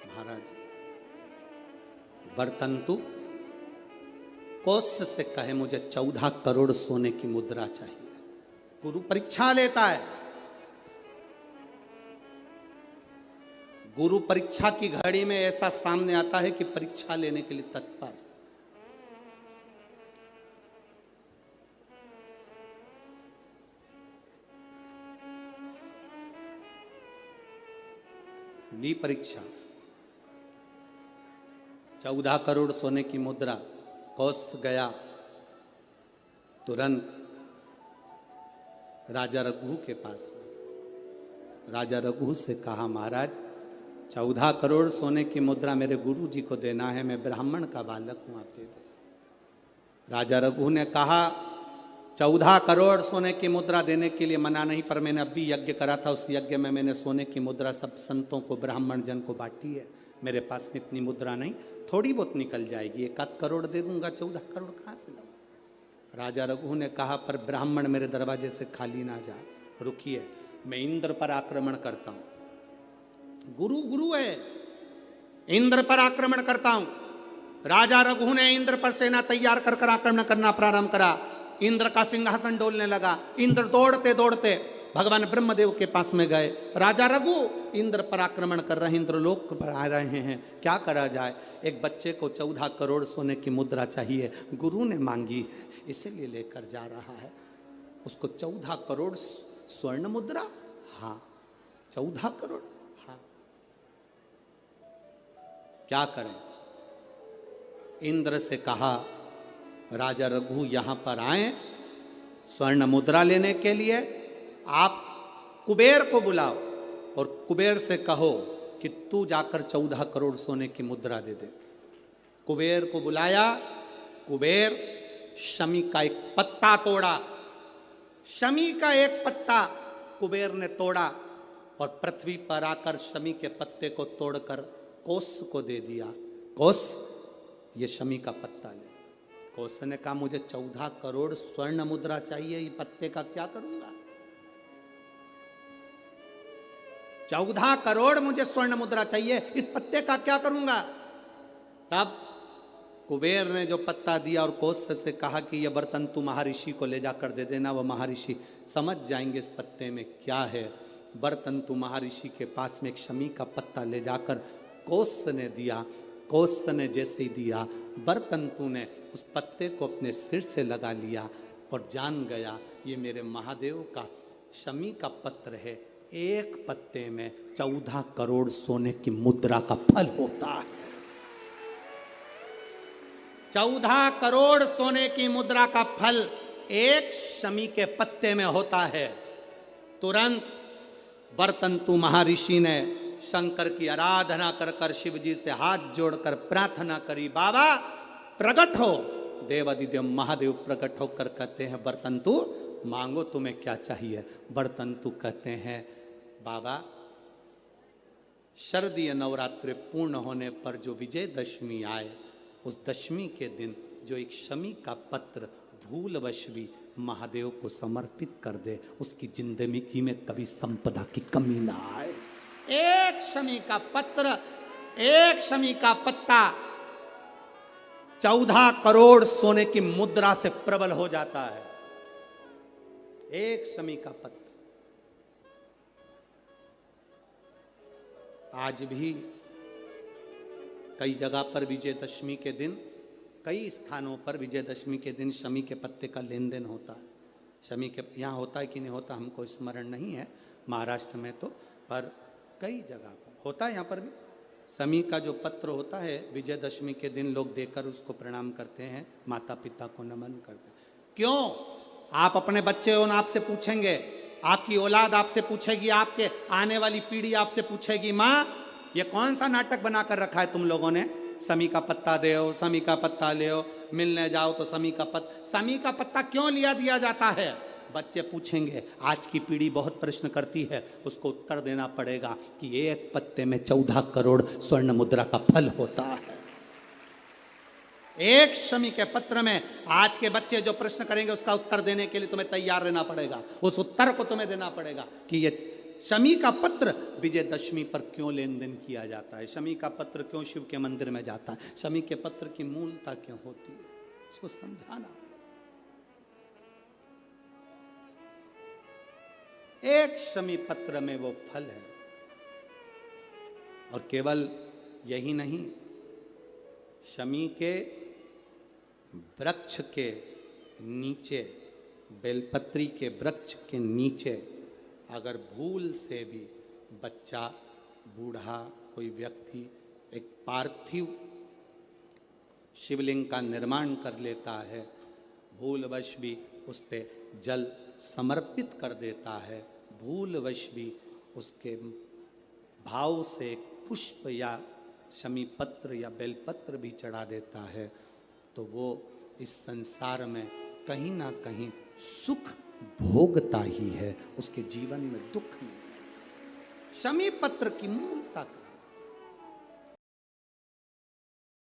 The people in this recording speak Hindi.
महाराज बरतंतु कौत्स से कहे मुझे 14 करोड़ सोने की मुद्रा चाहिए। गुरु परीक्षा लेता है। गुरु परीक्षा की घड़ी में ऐसा सामने आता है कि परीक्षा लेने के लिए तत्पर। ली परीक्षा, 14 करोड़ सोने की मुद्रा। कौत्स गया, तुरंत राजा रघु के पास में। राजा रघु से कहा, महाराज 14 करोड़ सोने की मुद्रा मेरे गुरु जी को देना है, मैं ब्राह्मण का बालक हूं, आप दे दो। राजा रघु ने कहा 14 करोड़ सोने की मुद्रा देने के लिए मना नहीं, पर मैंने अभी यज्ञ करा था, उस यज्ञ में मैंने सोने की मुद्रा सब संतों को, ब्राह्मण जन को बांटी है। मेरे पास में इतनी मुद्रा नहीं, थोड़ी बहुत निकल जाएगी, 1 करोड़ दे दूंगा, 14 करोड़ कहाँ से लाऊं। राजा रघु ने कहा, पर ब्राह्मण मेरे दरवाजे से खाली ना जा, रुकिए, मैं इंद्र पर आक्रमण करता हूं। गुरु गुरु है, इंद्र पर आक्रमण करता हूं। राजा रघु ने इंद्र पर सेना तैयार कर आक्रमण करना प्रारंभ करा। इंद्र का सिंहासन डोलने लगा। इंद्र दौड़ते दौड़ते भगवान ब्रह्मदेव के पास में गए। राजा रघु इंद्र पर आक्रमण कर रहे हैं, इंद्रलोक पर आ रहे हैं, क्या करा जाए। एक बच्चे को 14 करोड़ सोने की मुद्रा चाहिए, गुरु ने मांगी है, इसीलिए लेकर जा रहा है। उसको 14 करोड़ स्वर्ण मुद्रा, हाँ 14 करोड़, हाँ क्या करें। इंद्र से कहा, राजा रघु यहां पर आए स्वर्ण मुद्रा लेने के लिए, आप कुबेर को बुलाओ और कुबेर से कहो कि तू जाकर 14 करोड़ सोने की मुद्रा दे दे। कुबेर को बुलाया। कुबेर शमी का एक पत्ता तोड़ा। शमी का एक पत्ता कुबेर ने तोड़ा और पृथ्वी पर आकर शमी के पत्ते को तोड़कर कौत्स को दे दिया। कौत्स, ये शमी का पत्ता ले। कौत्स ने कहा, मुझे 14 करोड़ स्वर्ण मुद्रा चाहिए, ये पत्ते का क्या करूंगा। 14 करोड़ मुझे स्वर्ण मुद्रा चाहिए, इस पत्ते का क्या करूंगा। तब कुबेर ने जो पत्ता दिया और कौत्स से कहा कि यह बरतंतु महर्षि को ले जाकर दे देना, वह महर्षि समझ जाएंगे इस पत्ते में क्या है। बरतंतु महर्षि के पास में एक शमी का पत्ता ले जाकर कौत्स ने दिया। कौत्स ने जैसे ही दिया, बरतंतु ने उस पत्ते को अपने सिर से लगा लिया और जान गया ये मेरे महादेव का शमी का पत्र है। एक पत्ते में 14 करोड़ सोने की मुद्रा का फल होता है। 14 करोड़ सोने की मुद्रा का फल एक शमी के पत्ते में होता है। तुरंत बरतंतु महर्षि ने शंकर की आराधना कर कर शिव जी से हाथ जोड़कर प्रार्थना करी, बाबा प्रकट हो। देवादिदेव महादेव प्रकट होकर कहते हैं, बरतंतु मांगो तुम्हें क्या चाहिए। बरतंतु कहते हैं, बाबा शरदीय नवरात्रि पूर्ण होने पर जो विजयदशमी आए, उस दशमी के दिन जो एक शमी का पत्र भूलवश भी महादेव को समर्पित कर दे, उसकी जिंदगी में कभी संपदा की कमी ना आए। एक शमी का पत्र, एक शमी का पत्ता 14 करोड़ सोने की मुद्रा से प्रबल हो जाता है। एक शमी का पत्र। आज भी कई जगह पर विजयदशमी के दिन, कई स्थानों पर विजयदशमी के दिन शमी के पत्ते का लेन देन होता है। शमी के यहाँ होता है कि नहीं होता हमको स्मरण नहीं है, महाराष्ट्र में तो, पर कई जगह पर होता है। यहाँ पर भी शमी का जो पत्र होता है, विजयदशमी के दिन लोग देकर उसको प्रणाम करते हैं, माता पिता को नमन करते हैं। क्यों? आप अपने बच्चे हो ना, आपसे पूछेंगे, आपकी औलाद आपसे पूछेगी, आपके आने वाली पीढ़ी आपसे पूछेगी, माँ ये कौन सा नाटक बना कर रखा है तुम लोगों ने। शमी का पत्ता दे, शमी का पत्ता ले, मिलने जाओ तो शमी का पत्ता। शमी का पत्ता क्यों लिया दिया जाता है? बच्चे पूछेंगे, आज की पीढ़ी बहुत प्रश्न करती है, उसको उत्तर देना पड़ेगा कि एक पत्ते में 14 करोड़ स्वर्ण मुद्रा का फल होता है। एक शमी के पत्र में आज के बच्चे जो प्रश्न करेंगे उसका उत्तर देने के लिए तुम्हें तैयार रहना पड़ेगा। उस उत्तर को तुम्हें देना पड़ेगा कि ये शमी का पत्र विजयदशमी पर क्यों लेन देन किया जाता है, शमी का पत्र क्यों शिव के मंदिर में जाता है, शमी के पत्र की मूलता क्यों होती है, इसको समझाना। एक शमी पत्र में वो फल है। और केवल यही नहीं, शमी के वृक्ष के नीचे, बेलपत्री के वृक्ष के नीचे अगर भूल से भी बच्चा, बूढ़ा, कोई व्यक्ति एक पार्थिव शिवलिंग का निर्माण कर लेता है, भूलवश भी उस पे जल समर्पित कर देता है, भूलवश भी उसके भाव से पुष्प या शमी पत्र या बेलपत्र भी चढ़ा देता है, तो वो इस संसार में कहीं ना कहीं सुख भोगता ही है, उसके जीवन में दुख नहीं। शमी पत्र की मूलता